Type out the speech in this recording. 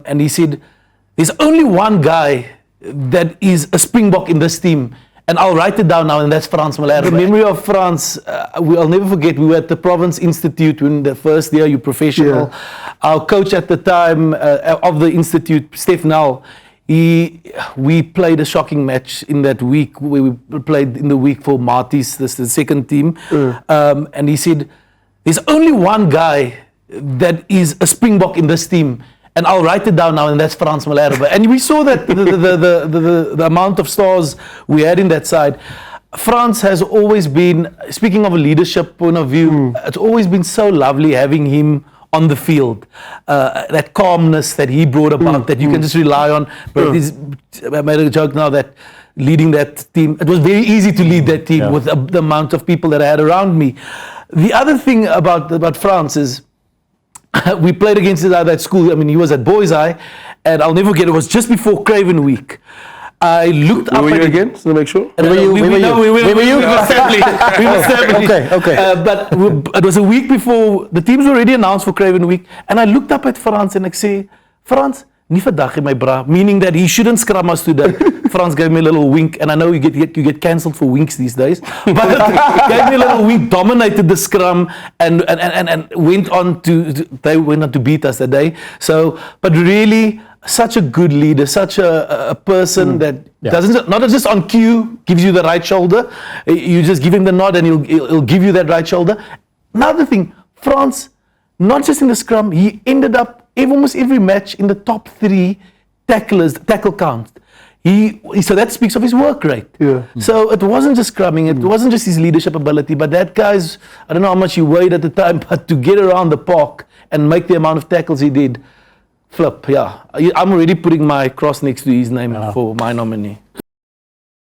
And he said, there's only one guy that is a Springbok in this team, and I'll write it down now, and that's Frans Malherbe. The memory of Frans, I'll never forget, we were at the Province Institute when the first year, you professional. Yeah. Our coach at the time of the Institute, Stef Nel, we played a shocking match in that week. We played in the week for Marties, the second team. And he said, there's only one guy that is a Springbok in this team, and I'll write it down now, and that's Frans Malherbe. And we saw that the amount of stars we had in that side. Frans has always been, speaking of a leadership point of view, it's always been so lovely having him on the field. That calmness that he brought about, that you can just rely on. But I made a joke now that leading that team, it was very easy to lead that team with the amount of people that I had around me. The other thing about Frans is, we played against each other at school. I mean, he was at Boys Eye, and I'll never forget, it was just before Craven Week. I looked up at him again, so to make sure. We were family. Okay. But it was a week before, the teams were already announced for Craven Week, and I looked up at Frans and I say, Frans, nie vandag my bra, meaning that he shouldn't scrum us today. Frans gave me a little wink, and I know you get cancelled for winks these days, but gave me a little wink, dominated the scrum, and went on to beat us that day. So, but really, such a good leader, such a person that doesn't, not just on cue, gives you the right shoulder. You just give him the nod, and he'll give you that right shoulder. Another thing, Frans, not just in the scrum, he ended up almost every match in the top 3 tackle count. So that speaks of his work rate. Yeah. So it wasn't just scrumming, it wasn't just his leadership ability, but that guy's, I don't know how much he weighed at the time, but to get around the park and make the amount of tackles he did, flip, yeah. I'm already putting my cross next to his name for my nominee.